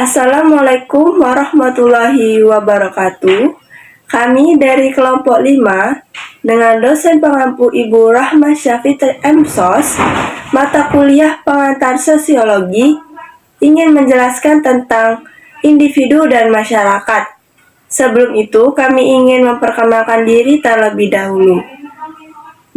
Assalamualaikum warahmatullahi wabarakatuh. Kami dari kelompok 5 dengan dosen pengampu Ibu Rahma Syafitri MSOS, mata kuliah pengantar sosiologi, ingin menjelaskan tentang individu dan masyarakat. Sebelum itu, kami ingin memperkenalkan diri terlebih dahulu.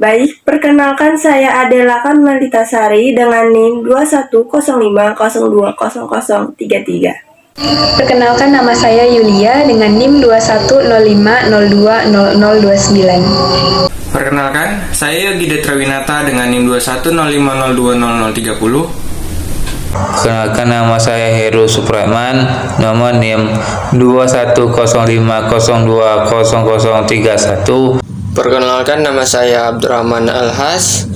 Baik, perkenalkan saya Adela Kanmalitasari dengan NIM 2105020033. Perkenalkan, nama saya Yulia dengan NIM 2105020029. Perkenalkan, saya Yogi Detrawinata dengan NIM 2105020030. Perkenalkan, nama saya Heru Supraiman, nomor NIM 2105020031. Perkenalkan, nama saya Abdurrahman Alhas,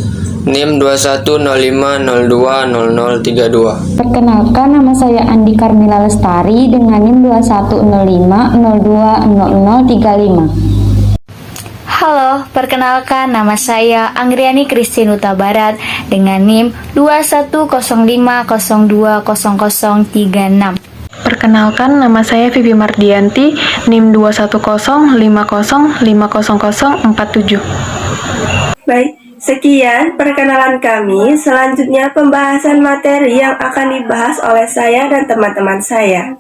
NIM 2105020032. Perkenalkan, nama saya Andi Karmila Lestari dengan NIM 2105020035. Halo, perkenalkan nama saya Anggriani Kristin Huta Barat dengan NIM 2105020036. Perkenalkan, nama saya Vivi Mardianti, NIM 2105050047. Baik, sekian perkenalan kami. Selanjutnya pembahasan materi yang akan dibahas oleh saya dan teman-teman saya.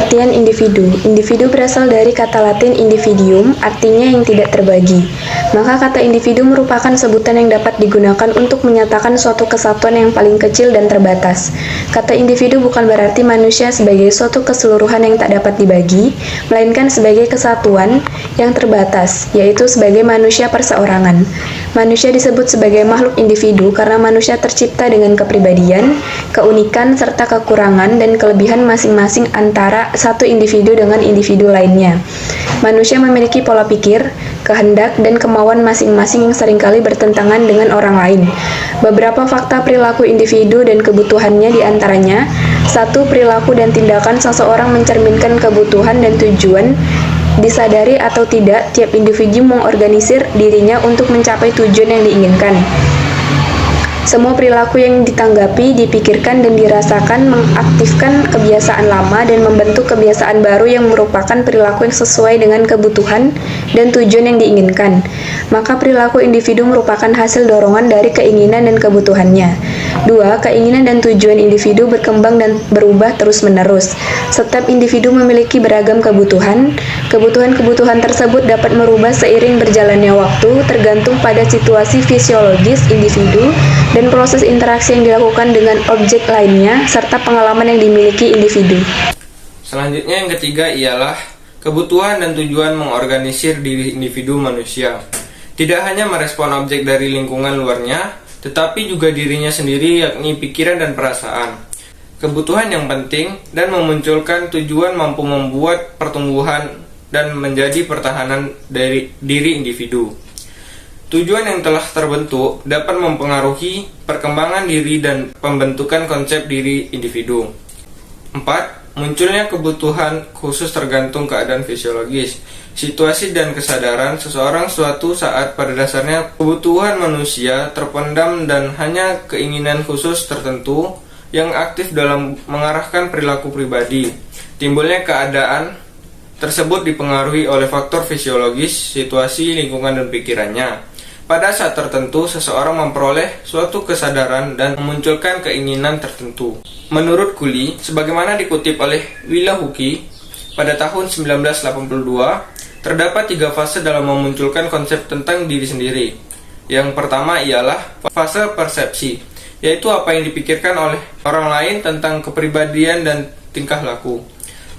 Pengertian individu. Individu berasal dari kata Latin individuum, artinya yang tidak terbagi. Maka kata individu merupakan sebutan yang dapat digunakan untuk menyatakan suatu kesatuan yang paling kecil dan terbatas. Kata individu bukan berarti manusia sebagai suatu keseluruhan yang tak dapat dibagi, melainkan sebagai kesatuan yang terbatas, yaitu sebagai manusia perseorangan. Manusia disebut sebagai makhluk individu karena manusia tercipta dengan kepribadian, keunikan, serta kekurangan dan kelebihan masing-masing antara satu individu dengan individu lainnya. Manusia memiliki pola pikir, kehendak, dan kemauan masing-masing yang seringkali bertentangan dengan orang lain. Beberapa fakta perilaku individu dan kebutuhannya diantaranya: 1. Perilaku dan tindakan seseorang mencerminkan kebutuhan dan tujuan. Disadari atau tidak, tiap individu mengorganisir dirinya untuk mencapai tujuan yang diinginkan. Semua perilaku yang ditanggapi, dipikirkan, dan dirasakan mengaktifkan kebiasaan lama dan membentuk kebiasaan baru yang merupakan perilaku yang sesuai dengan kebutuhan dan tujuan yang diinginkan. Maka perilaku individu merupakan hasil dorongan dari keinginan dan kebutuhannya. 2. Keinginan dan tujuan individu berkembang dan berubah terus-menerus. Setiap individu memiliki beragam kebutuhan. Kebutuhan-kebutuhan tersebut dapat merubah seiring berjalannya waktu, tergantung pada situasi fisiologis individu dan proses interaksi yang dilakukan dengan objek lainnya, serta pengalaman yang dimiliki individu. Selanjutnya yang ketiga ialah kebutuhan dan tujuan mengorganisir diri individu manusia. Tidak hanya merespon objek dari lingkungan luarnya, tetapi juga dirinya sendiri, yakni pikiran dan perasaan. Kebutuhan yang penting dan memunculkan tujuan mampu membuat pertumbuhan dan menjadi pertahanan dari diri individu. Tujuan yang telah terbentuk dapat mempengaruhi perkembangan diri dan pembentukan konsep diri individu. 4. Munculnya kebutuhan khusus tergantung keadaan fisiologis, situasi dan kesadaran seseorang suatu saat. Pada dasarnya kebutuhan manusia terpendam dan hanya keinginan khusus tertentu yang aktif dalam mengarahkan perilaku pribadi. Timbulnya keadaan tersebut dipengaruhi oleh faktor fisiologis, situasi, lingkungan, dan pikirannya. Pada saat tertentu, seseorang memperoleh suatu kesadaran dan memunculkan keinginan tertentu. Menurut Cooley, sebagaimana dikutip oleh Willa Huki pada tahun 1982, terdapat 3 fase dalam memunculkan konsep tentang diri sendiri. Yang pertama ialah fase persepsi, yaitu apa yang dipikirkan oleh orang lain tentang kepribadian dan tingkah laku.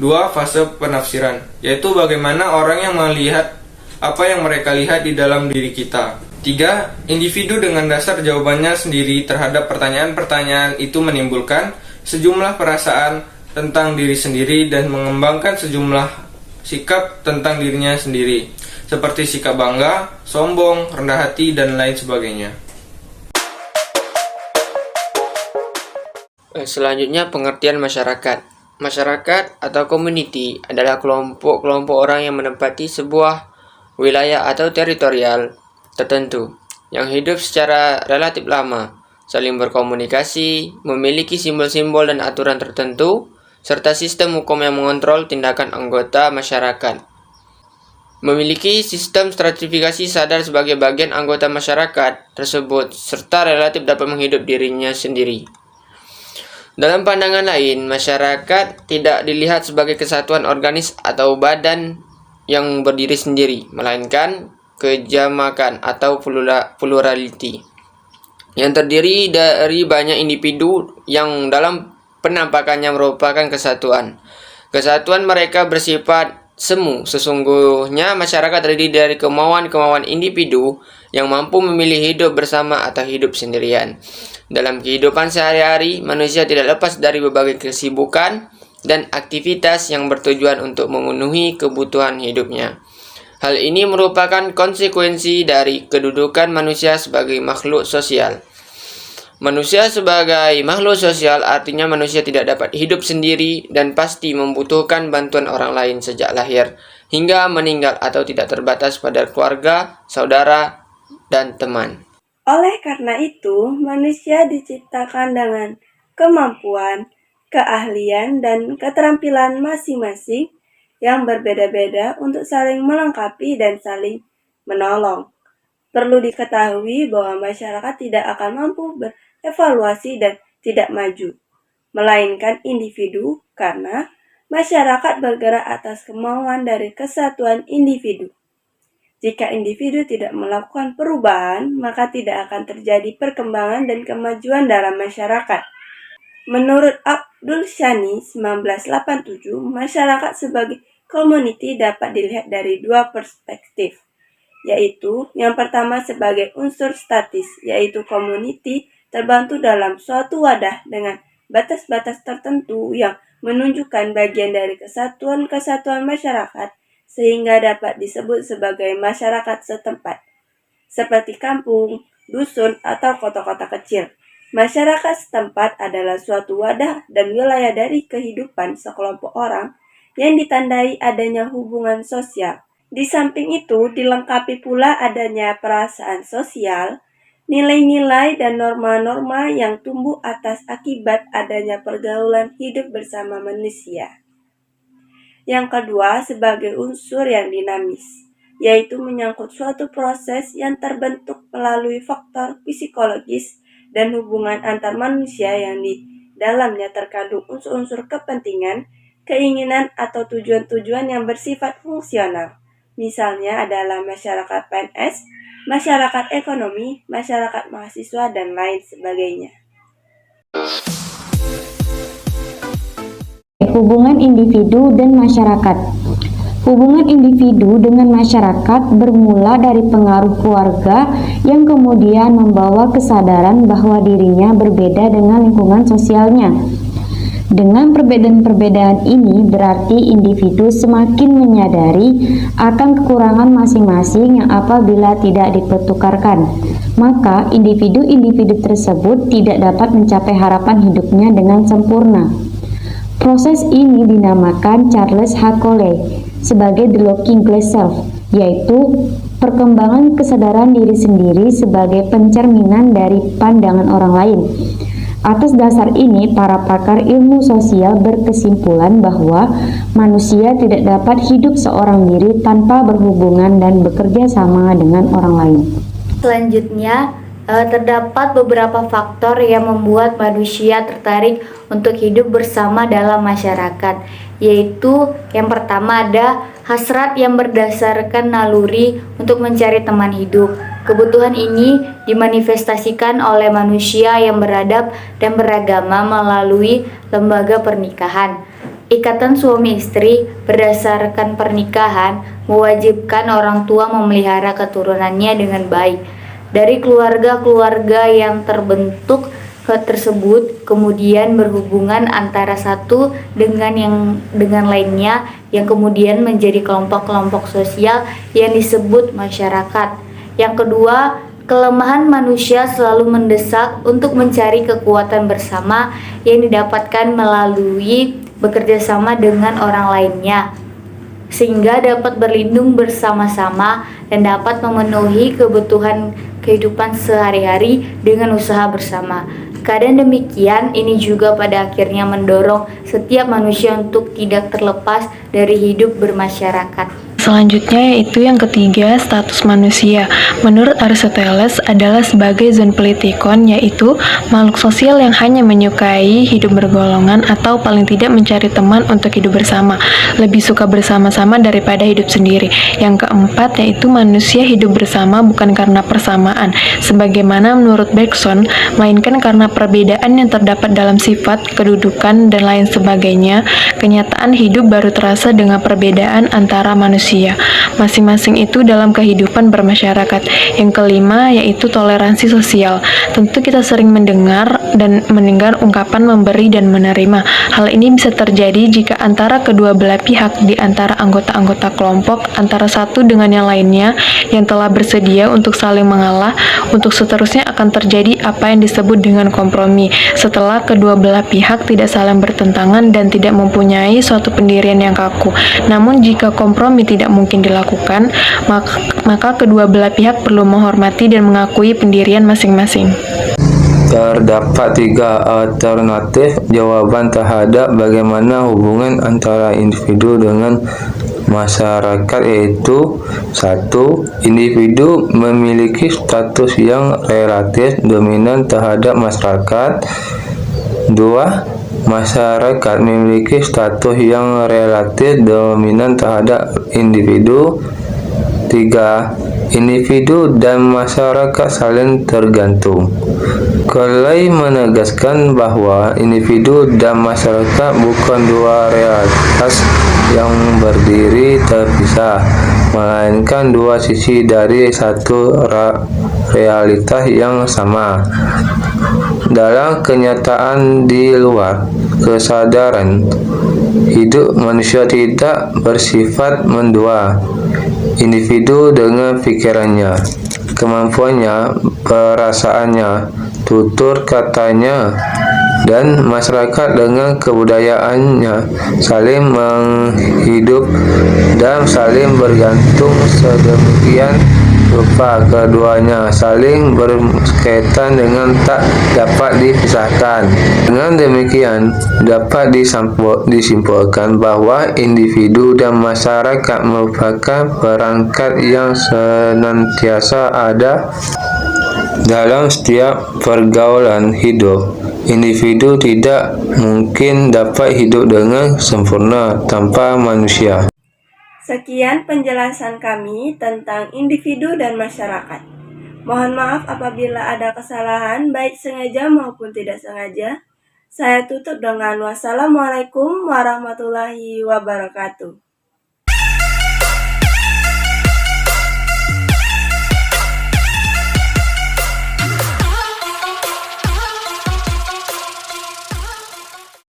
2. Fase penafsiran, yaitu bagaimana orang yang melihat apa yang mereka lihat di dalam diri kita. 3. Individu dengan dasar jawabannya sendiri terhadap pertanyaan-pertanyaan itu menimbulkan sejumlah perasaan tentang diri sendiri dan mengembangkan sejumlah sikap tentang dirinya sendiri, seperti sikap bangga, sombong, rendah hati, dan lain sebagainya. Selanjutnya, pengertian masyarakat. Masyarakat atau community adalah kelompok-kelompok orang yang menempati sebuah wilayah atau teritorial tertentu yang hidup secara relatif lama. saling berkomunikasi, memiliki simbol-simbol dan aturan tertentu, serta sistem hukum yang mengontrol tindakan anggota masyarakat. Memiliki sistem stratifikasi sadar sebagai bagian anggota masyarakat tersebut, serta relatif dapat menghidup dirinya sendiri. Dalam pandangan lain, masyarakat tidak dilihat sebagai kesatuan organis atau badan yang berdiri sendiri, melainkan kejamakan atau plurality yang terdiri dari banyak individu yang dalam penampakannya merupakan kesatuan. Kesatuan mereka bersifat semu. Sesungguhnya masyarakat terdiri dari kemauan-kemauan individu yang mampu memilih hidup bersama atau hidup sendirian. Dalam kehidupan sehari-hari, manusia tidak lepas dari berbagai kesibukan dan aktivitas yang bertujuan untuk memenuhi kebutuhan hidupnya. Hal ini merupakan konsekuensi dari kedudukan manusia sebagai makhluk sosial. Manusia sebagai makhluk sosial artinya manusia tidak dapat hidup sendiri dan pasti membutuhkan bantuan orang lain sejak lahir hingga meninggal atau tidak terbatas pada keluarga, saudara, dan teman. Oleh karena itu, manusia diciptakan dengan kemampuan, keahlian, dan keterampilan masing-masing yang berbeda-beda untuk saling melengkapi dan saling menolong. Perlu diketahui bahwa masyarakat tidak akan mampu berevaluasi dan tidak maju, melainkan individu karena masyarakat bergerak atas kemauan dari kesatuan individu. Jika individu tidak melakukan perubahan, maka tidak akan terjadi perkembangan dan kemajuan dalam masyarakat. Menurut Abdul Shani 1987, masyarakat sebagai community dapat dilihat dari dua perspektif, yaitu yang pertama sebagai unsur statis, yaitu community terbantu dalam suatu wadah dengan batas-batas tertentu yang menunjukkan bagian dari kesatuan-kesatuan masyarakat sehingga dapat disebut sebagai masyarakat setempat, seperti kampung, dusun, atau kota-kota kecil. Masyarakat setempat adalah suatu wadah dan wilayah dari kehidupan sekelompok orang yang ditandai adanya hubungan sosial. Di samping itu, dilengkapi pula adanya perasaan sosial, nilai-nilai dan norma-norma yang tumbuh atas akibat adanya pergaulan hidup bersama manusia. Yang kedua, sebagai unsur yang dinamis, yaitu menyangkut suatu proses yang terbentuk melalui faktor psikologis dan hubungan antar manusia yang di dalamnya terkandung unsur-unsur kepentingan, keinginan atau tujuan-tujuan yang bersifat fungsional. Misalnya adalah masyarakat PNS, masyarakat ekonomi, masyarakat mahasiswa, dan lain sebagainya. Hubungan individu dan masyarakat. Hubungan individu dengan masyarakat bermula dari pengaruh keluarga yang kemudian membawa kesadaran bahwa dirinya berbeda dengan lingkungan sosialnya. Dengan perbedaan-perbedaan ini berarti individu semakin menyadari akan kekurangan masing-masing yang apabila tidak dipertukarkan, maka individu-individu tersebut tidak dapat mencapai harapan hidupnya dengan sempurna. Proses ini dinamakan Charles H. Coley sebagai the looking glass self, yaitu perkembangan kesadaran diri sendiri sebagai pencerminan dari pandangan orang lain. Atas dasar ini, para pakar ilmu sosial berkesimpulan bahwa manusia tidak dapat hidup seorang diri tanpa berhubungan dan bekerja sama dengan orang lain. Selanjutnya, terdapat beberapa faktor yang membuat manusia tertarik untuk hidup bersama dalam masyarakat, yaitu yang pertama ada hasrat yang berdasarkan naluri untuk mencari teman hidup. Kebutuhan ini dimanifestasikan oleh manusia yang beradab dan beragama melalui lembaga pernikahan. Ikatan suami istri berdasarkan pernikahan mewajibkan orang tua memelihara keturunannya dengan baik. Dari keluarga-keluarga yang terbentuk tersebut kemudian berhubungan antara satu dengan lainnya yang kemudian menjadi kelompok-kelompok sosial yang disebut masyarakat. Yang kedua, kelemahan manusia selalu mendesak untuk mencari kekuatan bersama yang didapatkan melalui bekerja sama dengan orang lainnya. sehingga dapat berlindung bersama-sama dan dapat memenuhi kebutuhan kehidupan sehari-hari dengan usaha bersama. Keadaan demikian ini juga pada akhirnya mendorong setiap manusia untuk tidak terlepas dari hidup bermasyarakat. Selanjutnya yaitu yang ketiga, status manusia. Menurut Aristoteles adalah sebagai zoonpolitikon, yaitu makhluk sosial yang hanya menyukai hidup bergolongan atau paling tidak mencari teman untuk hidup bersama, lebih suka bersama-sama daripada hidup sendiri. Yang keempat yaitu manusia hidup bersama bukan karena persamaan, sebagaimana menurut Bergson, melainkan karena perbedaan yang terdapat dalam sifat, kedudukan, dan lain sebagainya. Kenyataan hidup baru terasa dengan perbedaan antara manusia masing-masing itu dalam kehidupan bermasyarakat. Yang kelima yaitu toleransi sosial. Tentu kita sering mendengar ungkapan memberi dan menerima. Hal ini bisa terjadi jika antara kedua belah pihak, di antara anggota-anggota kelompok, antara satu dengan yang lainnya yang telah bersedia untuk saling mengalah. Untuk seterusnya akan terjadi apa yang disebut dengan kompromi, setelah kedua belah pihak tidak saling bertentangan dan tidak mempunyai suatu pendirian yang kaku. Namun jika kompromi tidak mungkin dilakukan, maka kedua belah pihak perlu menghormati dan mengakui pendirian masing-masing. Terdapat 3 alternatif jawaban terhadap bagaimana hubungan antara individu dengan masyarakat, yaitu 1. Individu memiliki status yang relatif dominan terhadap masyarakat. 2. Masyarakat memiliki status yang relatif dominan terhadap individu. 3. Individu dan masyarakat saling tergantung. Clay menegaskan bahwa individu dan masyarakat bukan dua realitas yang berdiri terpisah, melainkan dua sisi dari satu realitas yang sama. Dalam kenyataan di luar kesadaran hidup, manusia tidak bersifat mendua. Individu dengan pikirannya, kemampuannya, perasaannya, tutur katanya, dan masyarakat dengan kebudayaannya saling menghidup dan saling bergantung sedemikian rupa. Keduanya saling berkaitan dengan tak dapat dipisahkan. Dengan demikian dapat disimpulkan bahwa individu dan masyarakat merupakan perangkat yang senantiasa ada dalam setiap pergaulan hidup. Individu tidak mungkin dapat hidup dengan sempurna tanpa manusia. Sekian penjelasan kami tentang individu dan masyarakat. Mohon maaf apabila ada kesalahan, baik sengaja maupun tidak sengaja. Saya tutup dengan wassalamualaikum warahmatullahi wabarakatuh.